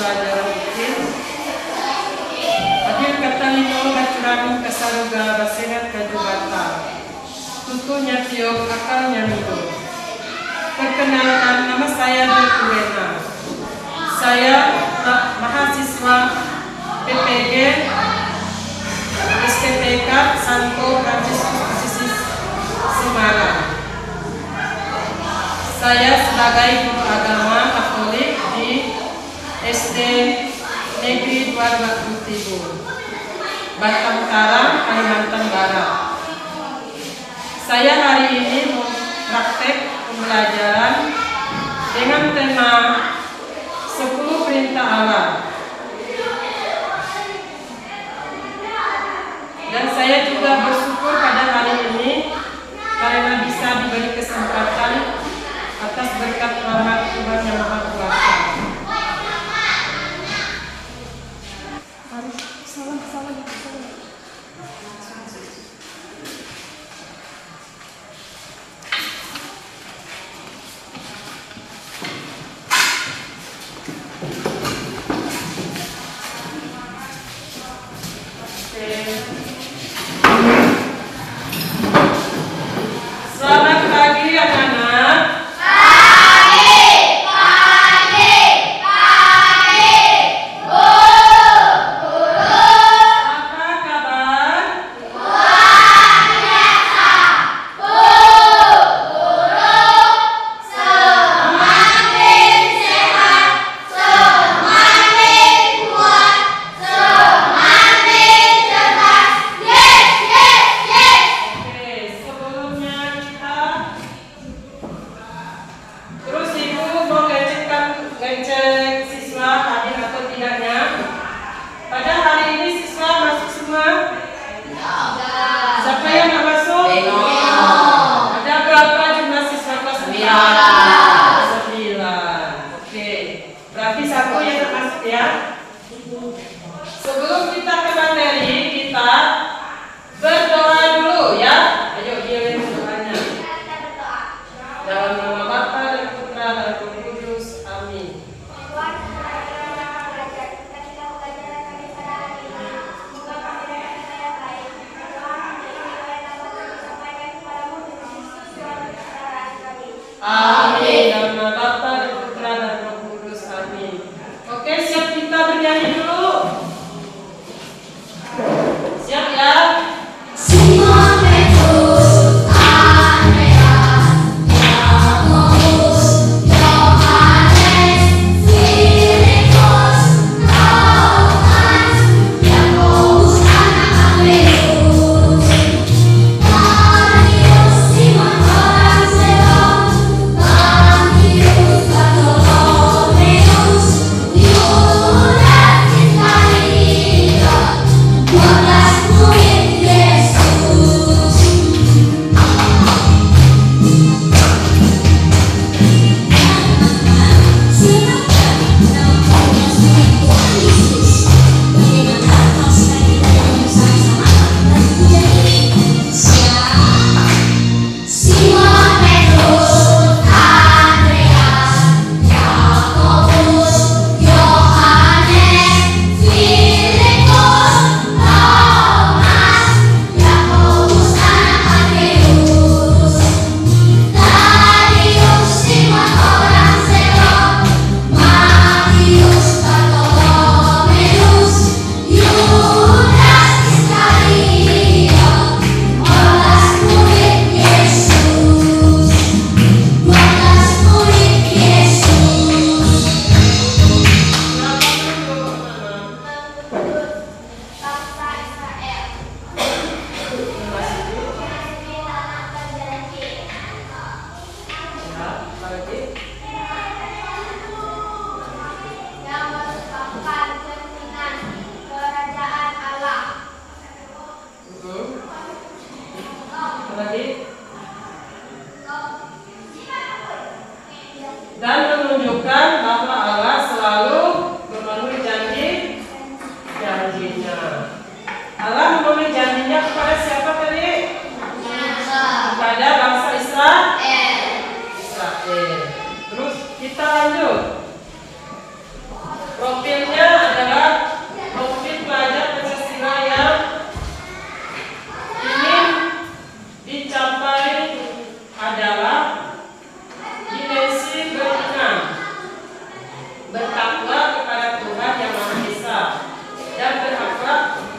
pembelajaran bikin. Adil katalino bacurami kasaruga basengat kajubata. Tutunya tiok akalnya mido. Perkenalkan, nama saya Dwi. Saya mahasiswa PPG STPK Santo Fransiskus Assisi Semarang. Saya sebagai guru agama Katolik di SD Negeri 2 Batu Timur, Batang Karang, Kalimantan Barat. Saya hari ini praktek pembelajaran dengan tema 10 perintah Allah. Dan saya juga bersyukur pada hari ini karena bisa diberi kesempatan atas berkat rahmat Tuhan Yang Maha Kuasa. Selamat pagi anak-anak.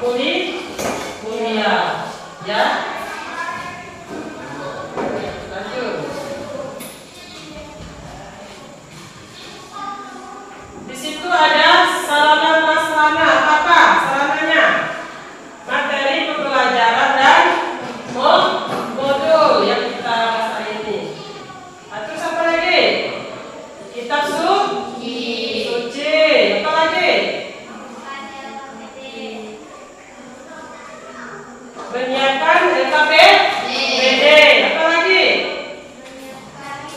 kuliah, ya. Lanjut. Di situ ada sarana prasarana. Apa sarananya? Materi pembelajaran dan modul yang kita bahas hari ini. Terus apa lagi? Kitab suci. Apa lagi? Menyiapkan LKPD. Apa lagi?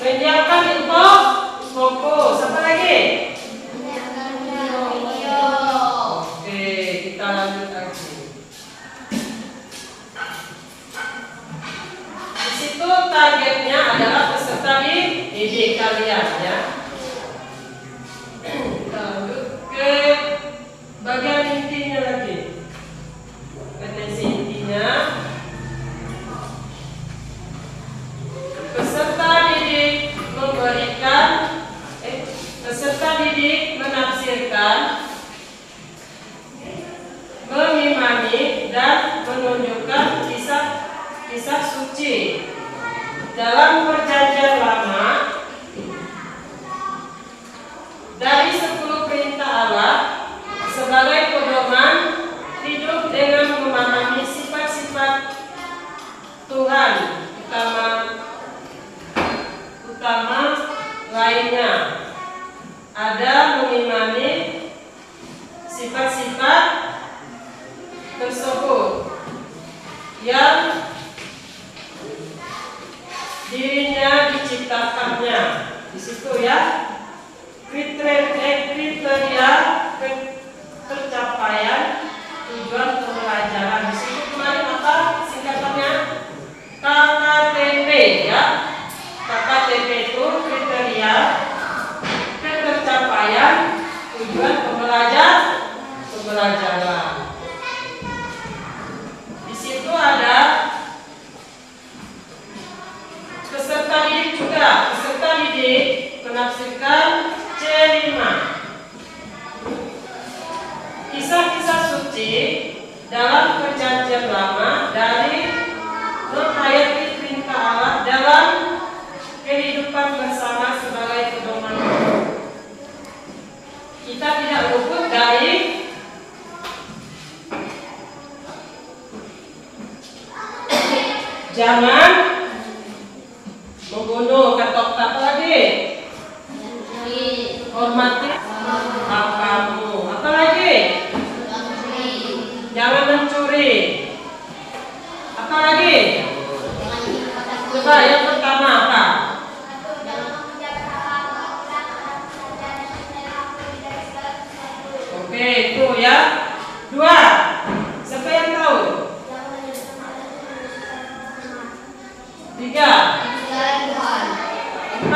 Menyiapkan info fokus. Apa lagi? Oke, kita lanjut lagi. Di situ targetnya adalah peserta didik kalian, ya. Kita lanjut ke bagian intinya lagi. Kompetensi intinya, peserta didik menafsirkan, mengimani dan menunjukkan kisah suci dalam Perjanjian Lama dari 10 perintah Allah sebagai pedoman hidup dengan memahami sifat-sifat Tuhan utama lainnya. Ada mengimani sifat-sifat tersebut yang dirinya diciptakannya. Di situ, ya, kriteria pencapaian tujuan pembelajaran. Di situ kemarin apa singkatannya? KKTP, ya. KKTP itu kriteria pencapaian tujuan pembelajaran. Di situ ada peserta didik juga. Peserta didik menafsirkan C5. Kisah-kisah suci dalam Perjanjian Lama dari menghayati perintah Allah dalam kehidupan bersama sebagai pedoman. Kita tidak luput dari jangan membunuh, ketok apa lagi? Hormati bapakmu. Apa lagi? Jangan mencuri. Apa lagi? Coba yang pertama apa? Oke, itu, ya. 2. Siapa yang tahu? 3. 4. 5.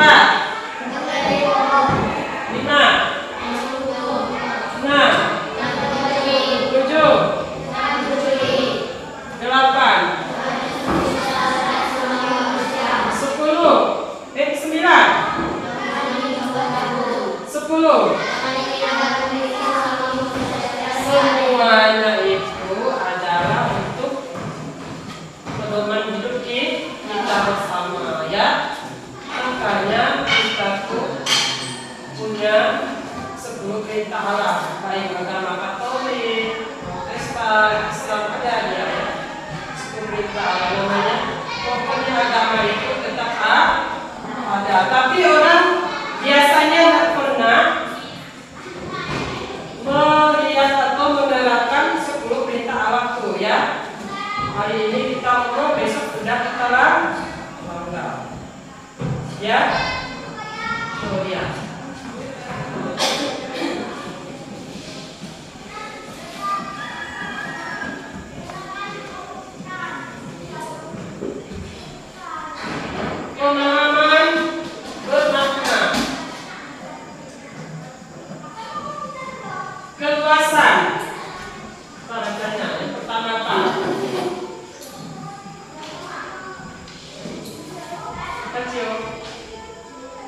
6. 7. 8. 10. 9. 10. Semuanya itu adalah untuk pedoman hidup kita bersama, ya. Makanya kita tuh punya 10 perintah Allah, baik agama Katolik, Protestan, Islam, ada ya. 10 perintah Allah namanya. Pokoknya agama itu tetap ada. Tapi orang biasanya tidak pernah melihat atau menerapkan 10 perintah Allah tuh, ya. Hari ini kita ngobrol, besok sudah kita langgar, ya. Tuh, ya. Pemahaman bermakna. Keluasan. Bacanya yang pertama apa? Kecil.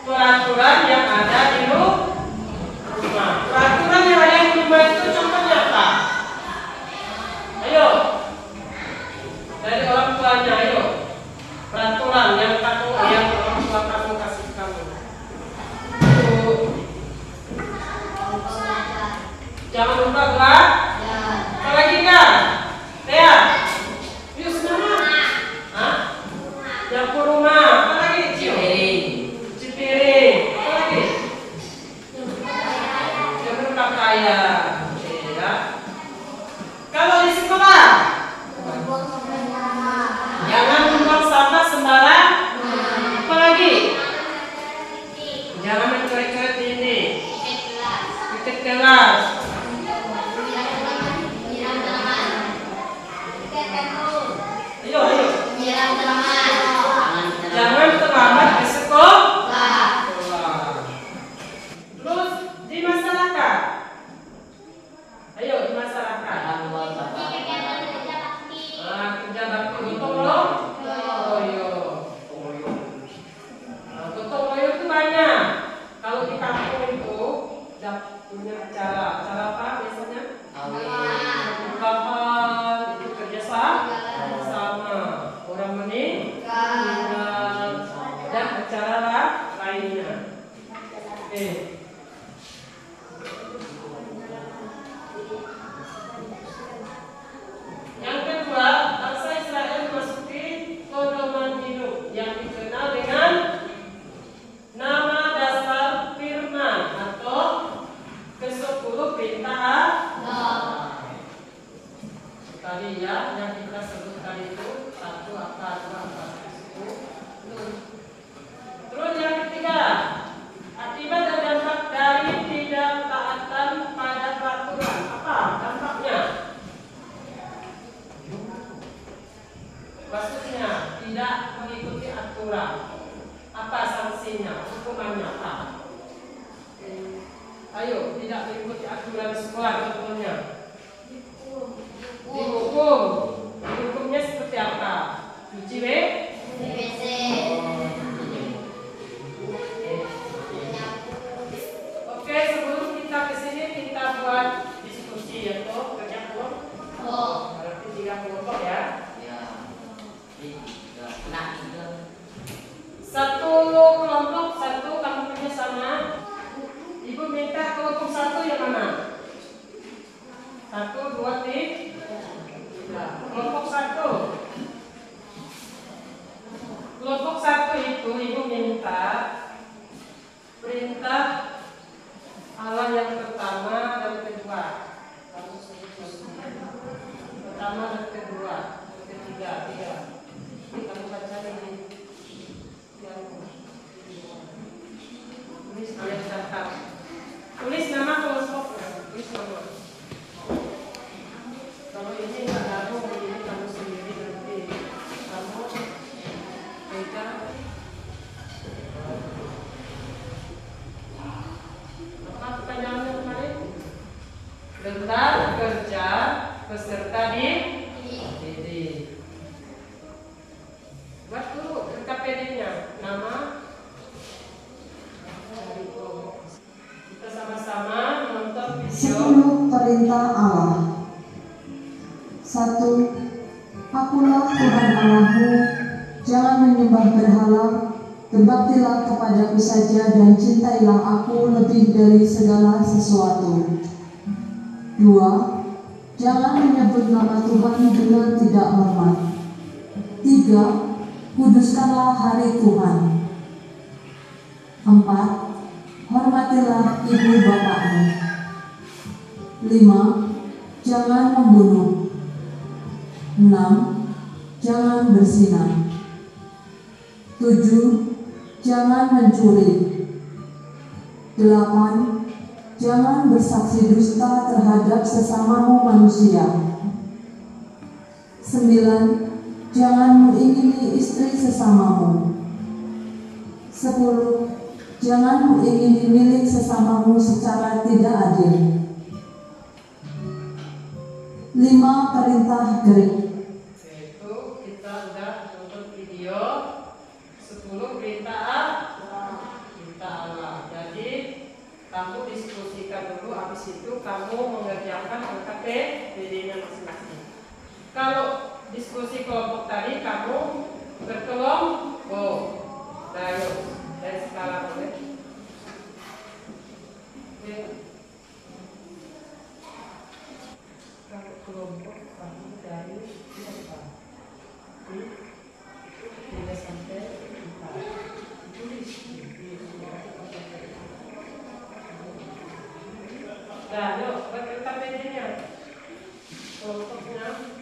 Peraturan yang ada di rumah. Peraturan yang ada di rumah itu contohnya apa? tadi ya, yang kita sebut tadi itu 1 apa, 2 apa, itu. Terus yang ketiga, akibat dan dampak dari tidak taatan pada peraturan. Apa dampaknya? Maksudnya tidak mengikuti aturan. Apa sanksinya? Hukumannya apa? Ayo, tidak mengikuti aturan sekolah contohnya. Dihukum. Dihukumnya seperti apa? Cuci WC. Oke, sebelum kita kesini kita buat diskusi ya, toh kerja kelompok. Berarti 3 kelompok ya. Satu kelompok, satu kamu kerja sama. Ibu minta kelompok 1 yang mana? 1, 2, 3. Kelompok 1. Kelompok 1 itu ibu minta perintah alam yang pertama dan kedua. Pertama dan kedua, ketiga. Ini kamu baca ini. Tulis ayat catat. Tulis nama kelompok. Tulis nama. Kalau ini nggak gabung, ini kamu sendiri nanti. Kamu pegang. Apa pertanyaannya kemarin? Tentang kerja peserta didik. Buat dulu KPD-nya. Nama. Kita sama-sama menonton video 10 perintah Allah. 1. Akulah Tuhan Allahmu, jangan menyembah berhala, berbaktilah kepadaku saja dan cintailah aku lebih dari segala sesuatu. 2. Jangan menyebut nama Tuhan dengan tidak hormat. 3. Kuduskanlah hari Tuhan. 4. Hormatilah ibu bapakmu. 5. Jangan membunuh. 6. Jangan berzina. 7. Jangan mencuri. 8. Jangan bersaksi dusta terhadap sesamamu manusia. 9. Jangan mengingini istri sesamamu. 10. Jangan mengingini milik sesamamu secara tidak adil. 5 perintah gereja. Itu kita udah nonton video 10 perintah Allah. Jadi kamu diskusikan dulu, habis itu kamu mengerjakan KPD-nya masing-masing. Kalau diskusi kelompok tadi kamu berkelompok. Nah, yuk dari skala boleh. Kalau kelompok kamu dari berapa? 3 sampai 4. Tulis. Nah, yuk buat KPD-nya. Kelompoknya.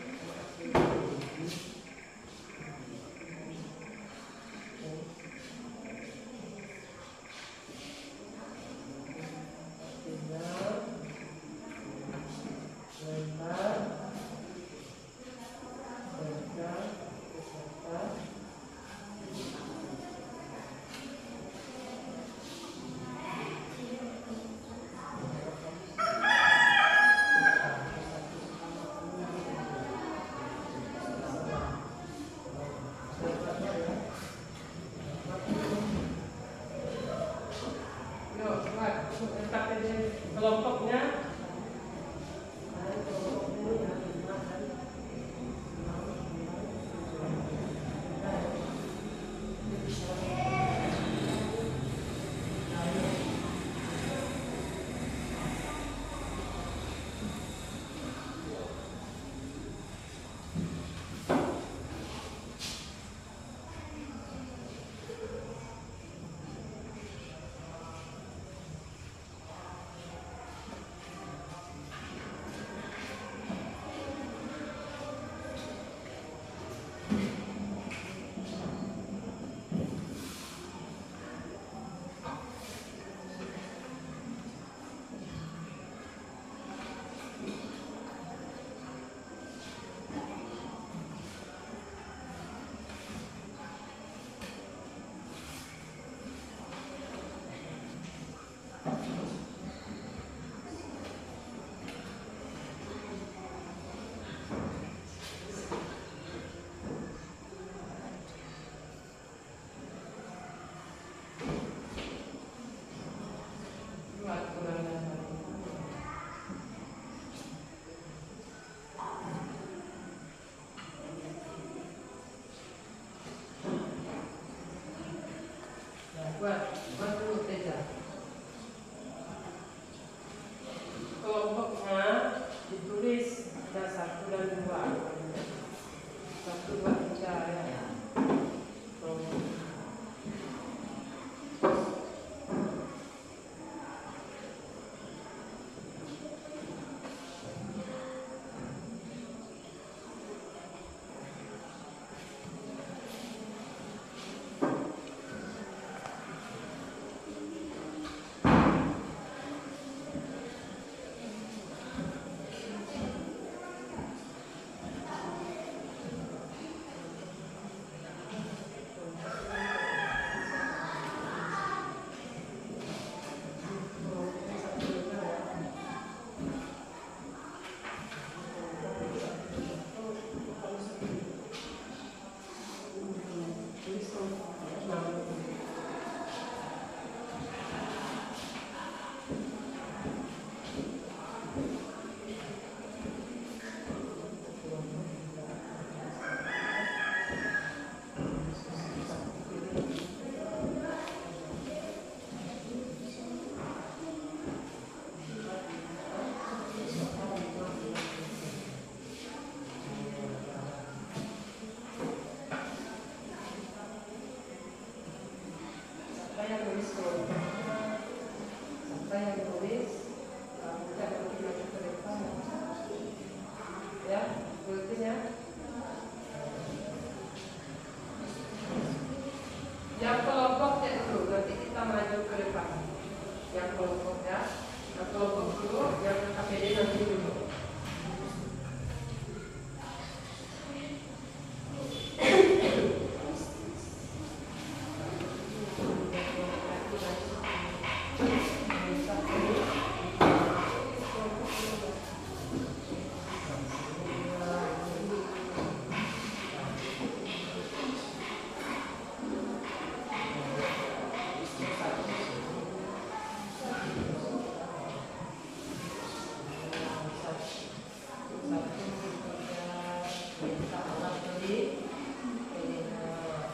Perintah alat beli.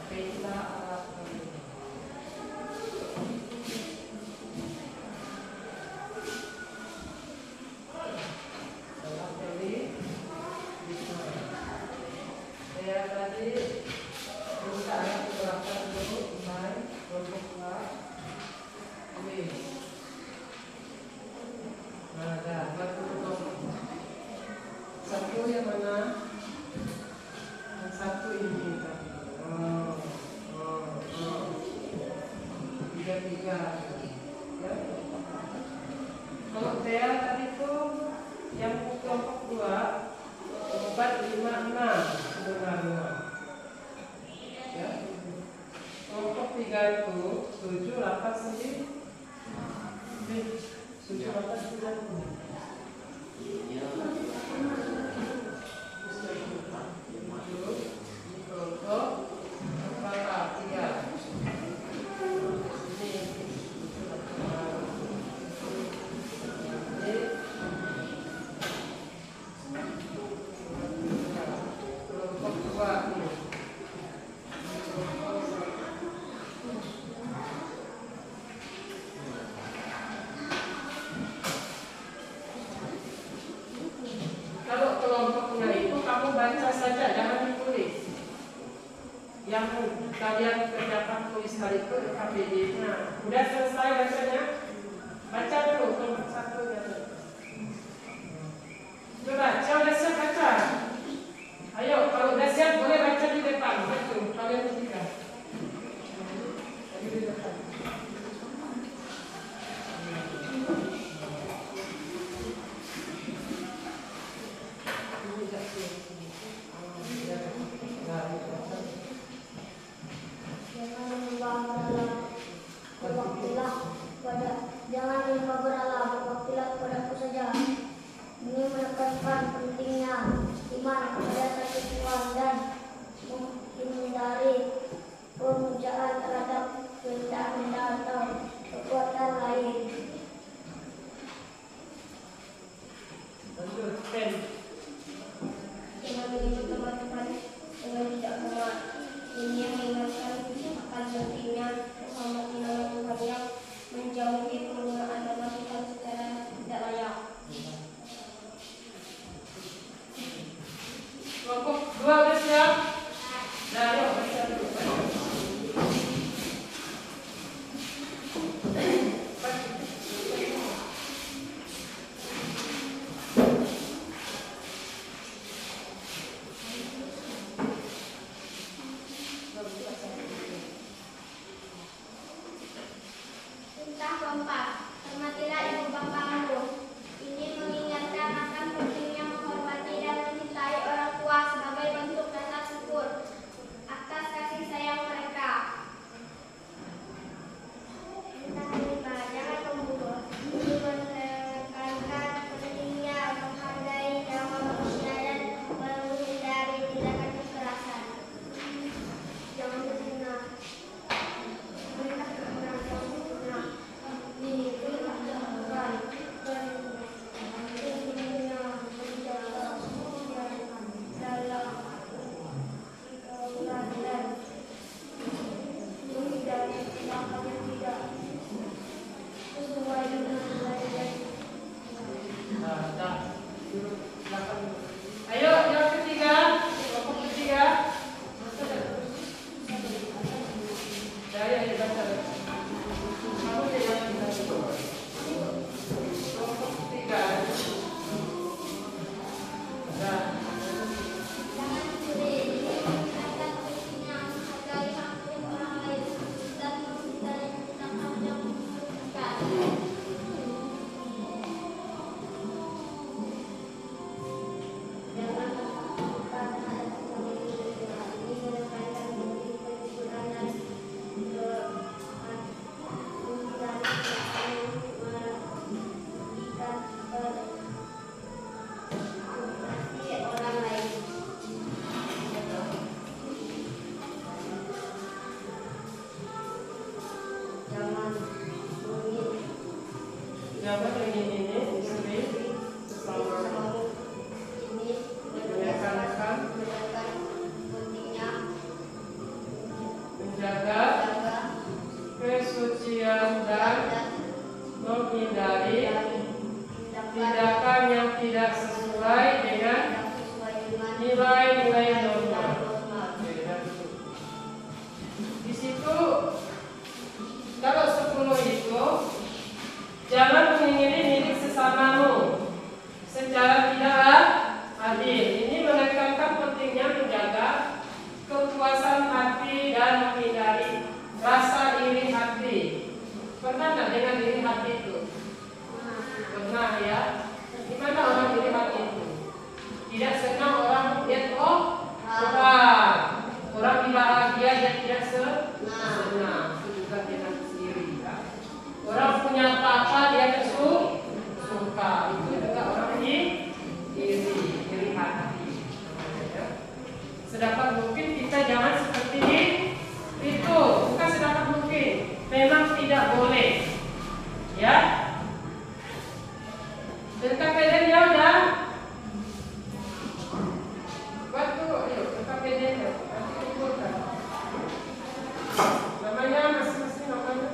Perintah alat beli. Alat beli. Saya tadi minta alat berangkat dulu, main, kelompok ini. Nah, dah, batu satu yang mana? Yang satu ini tadi. Tiga. Ya. Kalau dia tadi itu yang kelompok 2 4, 5, 6 sebenarnya. Ya. Kelompok 3 itu 7, 8, 9. 7, 8, 9. Kalau kelompoknya itu kamu baca saja, jangan ditulis. Yang kalian kerjakan tulis hari itu KPD-nya. Udah selesai bacanya? Baca dulu kelompok 1 ya. Coba, siapa udah siap baca? Ayo, kalau udah siap boleh baca di depan. Betul, kalian bertiga. Di depan. Jangan lupa berdoa, berwaktilah kepadaku saja. Ini menekankan penting nilai-nilai normal. Di situ kalau 10 itu jangan mengingini milik sesamamu secara tidak adil. Ini menekankan pentingnya menjaga kepuasan hati dan menghindari rasa iri hati. Pernah nggak dengan iri hati itu? Pernah ya. Gimana orang iri hati itu? Tidak senang orang lihat orang bahagia dia tidak senang. Itu juga dengan iri. Ya. Orang punya apa dia suka. Itu juga orang iri hati. Sedapat mungkin kita jangan seperti itu. Bukan sedapat mungkin, memang tidak boleh. Ya. Dan KPD ya udah. Waktu ayo ke KPD ya. Nanti kumpulkan. Namanya masing-masing namanya.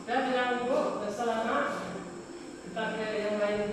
Dan yang Bu, selama kita yang lain